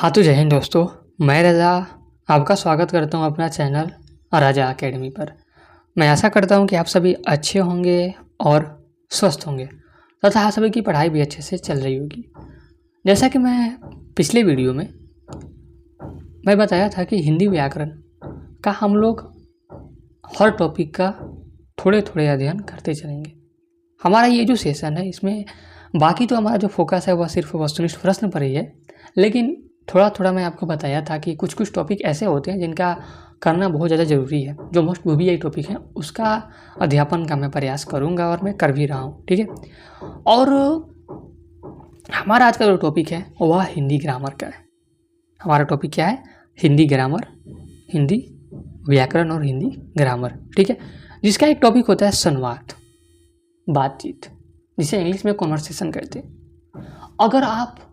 हाँ तो जय हिंद दोस्तों, मैं रज़ा आपका स्वागत करता हूँ अपना चैनल रज़ा एकेडमी पर। मैं आशा करता हूँ कि आप सभी अच्छे होंगे और स्वस्थ होंगे तथा आप सभी की पढ़ाई भी अच्छे से चल रही होगी। जैसा कि मैं पिछले वीडियो में बताया था कि हिंदी व्याकरण का हम लोग हर टॉपिक का थोड़े थोड़े अध्ययन करते चलेंगे। हमारा ये जो सेशन है इसमें बाकी तो हमारा जो फोकस है वह सिर्फ वस्तुनिष्ठ प्रश्न पर ही है, लेकिन थोड़ा थोड़ा मैं आपको बताया था कि कुछ कुछ टॉपिक ऐसे होते हैं जिनका करना बहुत ज़्यादा ज़रूरी है। जो मोस्ट VBI टॉपिक है उसका अध्यापन का मैं प्रयास करूँगा और मैं कर भी रहा हूँ, ठीक है। और हमारा आज का जो टॉपिक है वह हिंदी ग्रामर का है। हमारा टॉपिक क्या है? हिंदी ग्रामर, हिंदी व्याकरण और हिंदी ग्रामर, ठीक है। जिसका एक टॉपिक होता है संवाद, बातचीत, जिसे इंग्लिश में कॉन्वर्सेशन कहते हैं। अगर आप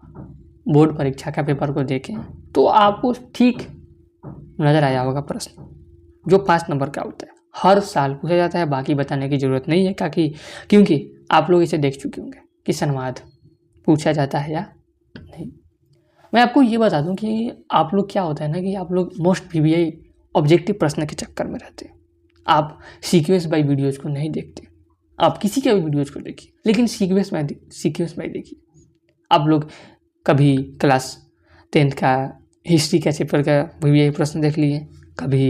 बोर्ड परीक्षा का पेपर को देखें तो आपको ठीक नज़र आया होगा प्रश्न जो 5 नंबर का होता है, हर साल पूछा जाता है। बाकी बताने की ज़रूरत नहीं है क्योंकि आप लोग इसे देख चुके होंगे कि संवाद पूछा जाता है या नहीं। मैं आपको ये बता दूं कि आप लोग क्या होता है ना कि आप लोग मोस्ट VBI ऑब्जेक्टिव प्रश्न के चक्कर में रहते हैं। आप सीक्वेंस बाय वीडियोज़ को नहीं देखते। आप किसी के भी वीडियोज़ को देखिए, लेकिन सीक्वेंस बाय देखिए। आप लोग कभी क्लास 10th का हिस्ट्री का चैप्टर का VBI प्रश्न देख लिए, कभी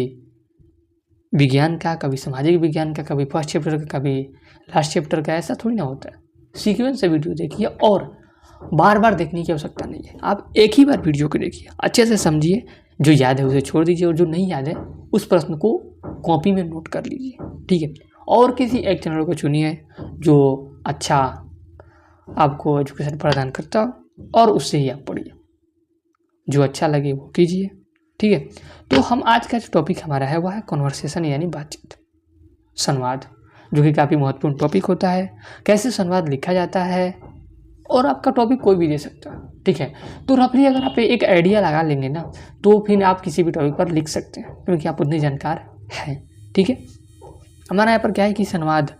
विज्ञान का, कभी सामाजिक विज्ञान का, कभी फर्स्ट चैप्टर का, कभी लास्ट चैप्टर का। ऐसा थोड़ी ना होता है। सीक्वेंस से वीडियो देखिए और बार बार देखने की आवश्यकता नहीं है। आप एक ही बार वीडियो को देखिए, अच्छे से समझिए, जो याद है उसे छोड़ दीजिए और जो नहीं याद है उस प्रश्न को कॉपी में नोट कर लीजिए, ठीक है। और किसी एक चैनल को चुनिए जो अच्छा आपको एजुकेशन प्रदान करता हो और उससे ही आप पढ़िए, जो अच्छा लगे वो कीजिए, ठीक है। तो हम आज का जो टॉपिक हमारा है वह है कॉन्वर्सेशन यानी बातचीत, संवाद, जो कि काफ़ी महत्वपूर्ण टॉपिक होता है। कैसे संवाद लिखा जाता है, और आपका टॉपिक कोई भी दे सकता है, ठीक है। तो रफली अगर आप एक आइडिया लगा लेंगे ना तो फिर आप किसी भी टॉपिक पर लिख सकते हैं, क्योंकि आप उतने जानकार हैं, ठीक है। हमारा यहाँ पर क्या है कि संवाद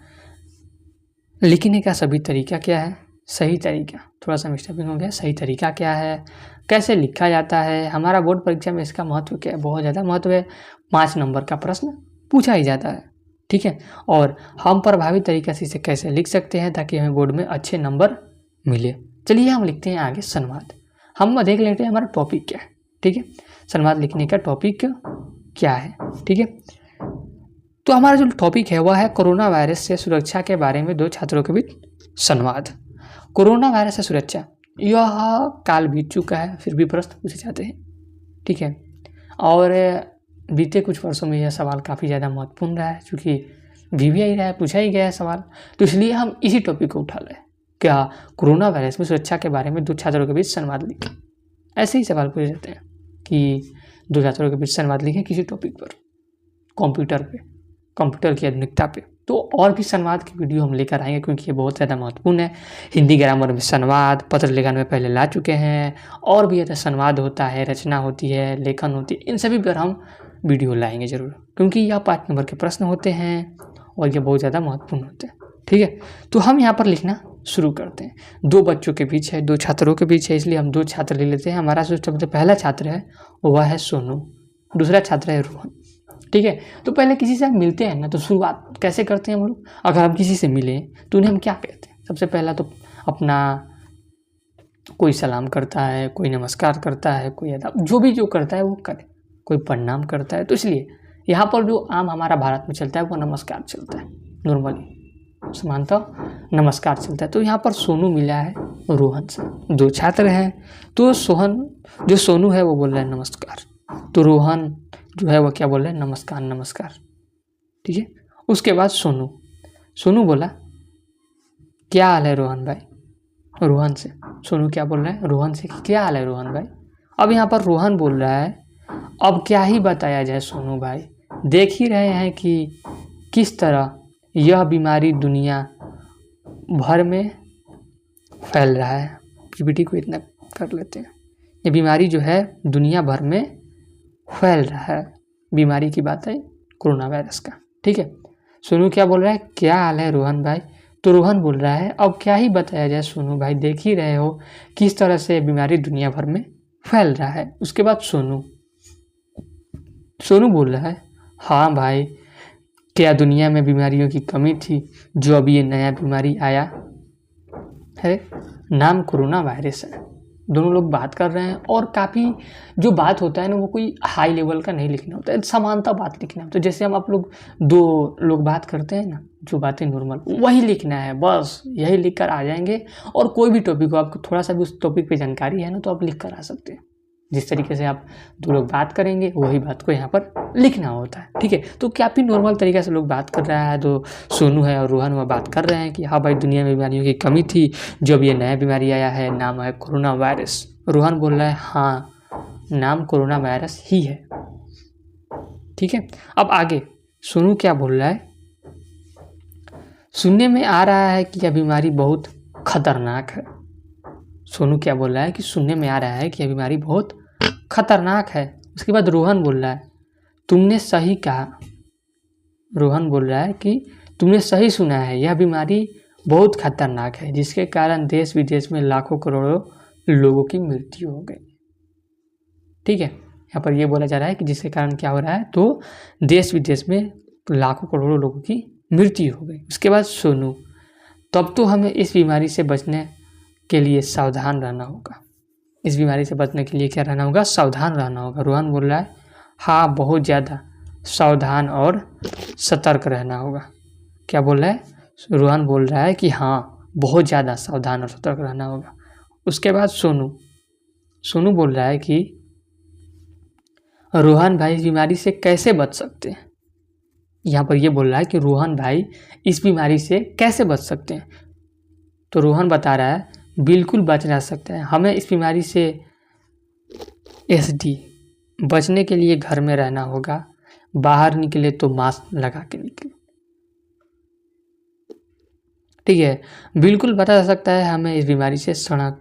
लिखने का सभी तरीका क्या है, सही तरीका, थोड़ा सा मिस्टेकिंग हो गया, सही तरीका क्या है, कैसे लिखा जाता है। हमारा बोर्ड परीक्षा में इसका महत्व क्या है? बहुत ज़्यादा महत्व है। 5 नंबर का प्रश्न पूछा ही जाता है, ठीक है। और हम प्रभावी तरीके से इसे कैसे लिख सकते हैं ताकि हमें बोर्ड में अच्छे नंबर मिले। चलिए हम लिखते हैं आगे संवाद। हम देख लेते हैं हमारा टॉपिक क्या है, ठीक है। संवाद लिखने का टॉपिक क्या है, ठीक है। तो हमारा जो टॉपिक है वह है कोरोना वायरस से सुरक्षा के बारे में 2 छात्रों के बीच संवाद। कोरोना वायरस से सुरक्षा, यह काल बीत चुका है, फिर भी प्रश्न पूछे जाते हैं, ठीक है। और बीते कुछ वर्षों में यह सवाल काफ़ी ज़्यादा महत्वपूर्ण रहा है, चूँकि VBI रहा है, पूछा ही गया है सवाल, तो इसलिए हम इसी टॉपिक को उठा लें। क्या कोरोना वायरस में सुरक्षा के बारे में 2 छात्रों के बीच संवाद लिखें। ऐसे ही सवाल पूछे जाते हैं कि 2 छात्रों के बीच संवाद लिखें किसी टॉपिक पर, कंप्यूटर की आधुनिकता पे। तो और भी संवाद की वीडियो हम लेकर आएंगे, क्योंकि ये बहुत ज़्यादा महत्वपूर्ण है। हिंदी ग्रामर में संवाद, पत्र लेखन में पहले ला चुके हैं, और भी ऐसा संवाद होता है, रचना होती है, लेखन होती है, इन सभी पर हम वीडियो लाएंगे ज़रूर, क्योंकि यह 5 नंबर के प्रश्न होते हैं और ये बहुत ज़्यादा महत्वपूर्ण होते हैं, ठीक है। तो हम यहाँ पर लिखना शुरू करते हैं। 2 बच्चों के बीच है, 2 छात्रों के बीच है, इसलिए हम 2 छात्र ले लेते हैं। हमारा जो सबसे पहला छात्र है वह है सोनू, दूसरा छात्र है रोहन, ठीक है। तो पहले किसी से हम मिलते हैं ना तो शुरुआत कैसे करते हैं हम लोग? अगर हम किसी से मिलें तो उन्हें हम क्या कहते हैं? सबसे पहला तो अपना कोई सलाम करता है, कोई नमस्कार करता है, कोई अदब, जो करता है वो करे, कोई प्रणाम करता है। तो इसलिए यहाँ पर जो आम हमारा भारत में चलता है वो नमस्कार चलता है, नॉर्मली सामान्यतः नमस्कार चलता है। तो यहाँ पर सोनू मिला है रोहन से, 2 छात्र हैं। तो जो सोनू है वो बोल रहा है नमस्कार, तो रोहन जो है वो क्या बोल रहा है? नमस्कार नमस्कार, ठीक है। उसके बाद सोनू बोला क्या हाल है रोहन भाई, रोहन से। सोनू क्या बोल रहा है? रोहन से क्या हाल है रोहन भाई। अब यहाँ पर रोहन बोल रहा है अब क्या ही बताया जाए सोनू भाई, देख ही रहे हैं कि किस तरह यह बीमारी दुनिया भर में फैल रहा है। PPT को इतना कर लेते हैं। ये बीमारी जो है दुनिया भर में फैल रहा है, बीमारी की बात है कोरोना वायरस का, ठीक है। सोनू क्या बोल रहा है? क्या हाल है रोहन भाई। तो रोहन बोल रहा है अब क्या ही बताया जाए सोनू भाई, देख ही रहे हो किस तरह से बीमारी दुनिया भर में फैल रहा है। उसके बाद सोनू बोल रहा है, हाँ भाई, क्या दुनिया में बीमारियों की कमी थी जो अभी ये नया बीमारी आया है, नाम कोरोना वायरस है। दोनों लोग बात कर रहे हैं और काफ़ी जो बात होता है ना वो कोई हाई लेवल का नहीं लिखना होता है, समानता बात लिखना होता है। जैसे हम आप लोग दो लोग बात करते हैं ना, जो बातें नॉर्मल वही लिखना है, बस यही लिख कर आ जाएंगे। और कोई भी टॉपिक हो, आपको थोड़ा सा भी उस टॉपिक पे जानकारी है ना तो आप लिख कर आ सकते हैं। जिस तरीके से आप दो लोग बात करेंगे वही बात को यहाँ पर लिखना होता है, ठीक है। तो काफ़ी नॉर्मल तरीके से लोग बात कर रहा है, तो सोनू है और रोहन वह बात कर रहे हैं कि हाँ भाई, दुनिया में बीमारियों की कमी थी जो अब ये नया बीमारी आया है, नाम है कोरोना वायरस। रोहन बोल रहा है, हाँ, नाम कोरोना वायरस ही है, ठीक है। अब आगे सोनू क्या बोल रहा है, सुनने में आ रहा है कि यह बीमारी बहुत खतरनाक है। सोनू क्या बोल रहा है कि सुनने में आ रहा है कि यह बीमारी बहुत खतरनाक है। उसके बाद रोहन बोल रहा है, तुमने सही कहा। रोहन बोल रहा है कि तुमने सही सुना है, यह बीमारी बहुत खतरनाक है जिसके कारण देश विदेश में लाखों करोड़ों लोगों की मृत्यु हो गई, ठीक है। यहाँ पर यह बोला जा रहा है कि जिसके कारण क्या हो रहा है, तो देश विदेश में लाखों करोड़ों लोगों की मृत्यु हो गई। उसके बाद सोनू, तब तो हमें इस बीमारी से बचने के लिए सावधान रहना होगा। इस बीमारी से बचने के लिए क्या रहना होगा, सावधान रहना होगा। रोहन बोल रहा है, हाँ, बहुत ज़्यादा सावधान और सतर्क रहना होगा। क्या बोल रहा है, रोहन बोल रहा है कि हाँ, बहुत ज़्यादा सावधान और सतर्क रहना होगा। उसके बाद सोनू बोल रहा है कि रोहन भाई इस बीमारी से कैसे बच सकते हैं। यहाँ पर ये बोल रहा है कि रोहन भाई इस बीमारी से कैसे बच सकते हैं। तो रोहन बता रहा है, बिल्कुल बच जा सकता है। हमें इस बीमारी से बचने के लिए घर में रहना होगा, बाहर निकले तो मास्क लगा के निकले, ठीक है। बिल्कुल बचा जा सकता है हमें इस बीमारी से सड़क,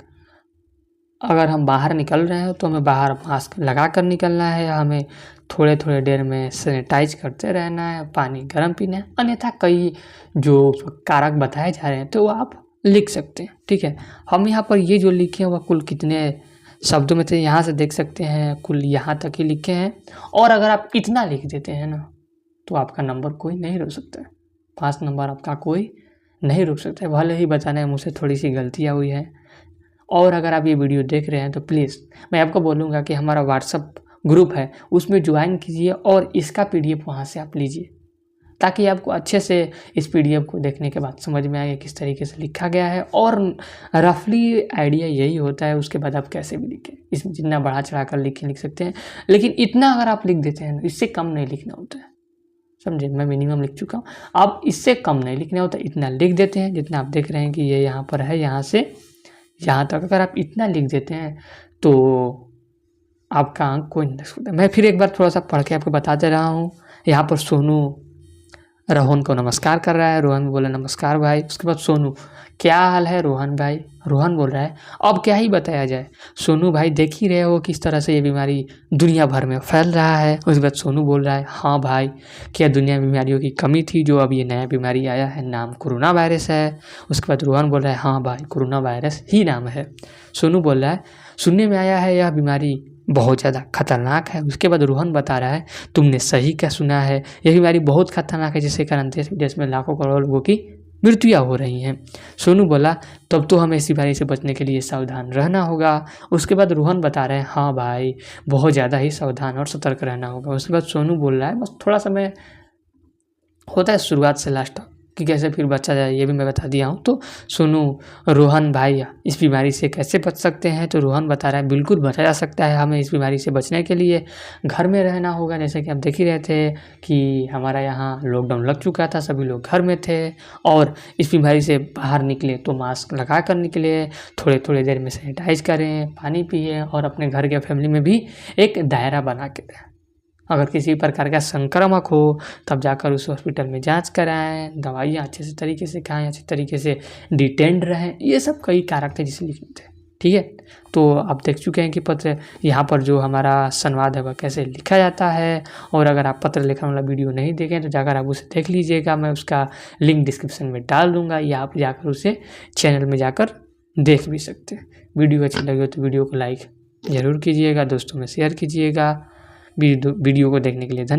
अगर हम बाहर निकल रहे हैं तो हमें बाहर मास्क लगा कर निकलना है, हमें थोड़े थोड़े देर में सैनिटाइज करते रहना है, पानी गर्म पीना है। अन्यथा कई जो कारक बताए जा रहे हैं तो आप लिख सकते हैं, ठीक है। हम यहाँ पर ये जो लिखे हैं वह कुल कितने शब्दों में थे यहाँ से देख सकते हैं, कुल यहाँ तक ही लिखे हैं। और अगर आप इतना लिख देते हैं ना तो आपका नंबर कोई नहीं रोक सकता है, 5 नंबर आपका कोई नहीं रोक सकता है। भले ही बताने में मुझसे थोड़ी सी गलतियाँ हुई हैं। और अगर आप ये वीडियो देख रहे हैं तो प्लीज़ मैं आपको बोलूँगा कि हमारा व्हाट्सअप ग्रुप है, उसमें ज्वाइन कीजिए और इसका PDF वहाँ से आप लीजिए, ताकि आपको अच्छे से इस PDF को देखने के बाद समझ में आए किस तरीके से लिखा गया है। और रफली आइडिया यही होता है, उसके बाद आप कैसे भी लिखें, इसमें जितना बढ़ा चढ़ा कर लिख सकते हैं। लेकिन इतना अगर आप लिख देते हैं, इससे कम नहीं लिखना होता है, समझे। मैं मिनिमम लिख चुका हूँ, आप इससे कम नहीं लिखना होता, इतना लिख देते हैं जितना आप देख रहे हैं कि ये यहाँ पर है, यहाँ से यहाँ तक अगर आप इतना लिख देते हैं तो आपका अंक कोई नहीं सकता। मैं फिर एक बार थोड़ा सा पढ़ के आपको बता दे रहा हूँ। यहाँ पर सोनू रोहन को नमस्कार कर रहा है, रोहन बोला नमस्कार भाई। उसके बाद सोनू, क्या हाल है रोहन भाई। रोहन बोल रहा है, अब क्या ही बताया जाए सोनू भाई, देख ही रहे हो किस तरह से ये बीमारी दुनिया भर में फैल रहा है। उसके बाद सोनू बोल रहा है, हाँ भाई, क्या दुनिया में बीमारियों की कमी थी जो अब ये नया बीमारी आया है, नाम कोरोना वायरस है। उसके बाद रोहन बोल रहा है, हाँ भाई, कोरोना वायरस ही नाम है। सोनू बोल रहा है, सुनने में आया है यह बीमारी बहुत ज़्यादा खतरनाक है। उसके बाद रोहन बता रहा है, तुमने सही क्या सुना है, यह बीमारी बहुत खतरनाक है जिसके कारण देश विदेश में लाखों करोड़ों लोगों की मृत्युआं हो रही हैं। सोनू बोला, तब तो हमें इस बीमारी से बचने के लिए सावधान रहना होगा। उसके बाद रोहन बता रहे हैं, हाँ भाई, बहुत ज़्यादा ही सावधान और सतर्क रहना होगा। उसके बाद सोनू बोल रहा है, बस थोड़ा सा मैं होता है शुरुआत से लास्ट तक कि कैसे फिर बचा जाए, ये भी मैं बता दिया हूँ। तो सोनू, रोहन भाई इस बीमारी से कैसे बच सकते हैं, तो रोहन बता रहा है, बिल्कुल बचा जा सकता है। हमें इस बीमारी से बचने के लिए घर में रहना होगा। जैसे कि आप देख ही रहे थे कि हमारा यहाँ लॉकडाउन लग चुका था, सभी लोग घर में थे और इस बीमारी से बाहर निकले तो मास्क लगा कर निकले, थोड़े थोड़े देर में सैनिटाइज करें, पानी पिए और अपने घर के फैमिली में भी एक दायरा बना के रहें। अगर किसी प्रकार का संक्रामक हो तब जाकर उस हॉस्पिटल में जांच कराएं, दवाइयाँ अच्छे से तरीके से खाएं, अच्छे तरीके से डिटेंड रहें। ये सब कई कारक थे जिसे लिखने थे, ठीक है। तो आप देख चुके हैं कि पत्र यहाँ पर जो हमारा संवाद है वह कैसे लिखा जाता है। और अगर आप पत्र लिखने वाला वीडियो नहीं देखें तो जाकर आप उसे देख लीजिएगा, मैं उसका लिंक डिस्क्रिप्शन में डाल दूँगा, या आप जाकर उसे चैनल में जाकर देख भी सकते हैं। वीडियो अच्छी लगी हो तो वीडियो को लाइक ज़रूर कीजिएगा, दोस्तों में शेयर कीजिएगा। वीडियो को देखने के लिए धन्यवाद।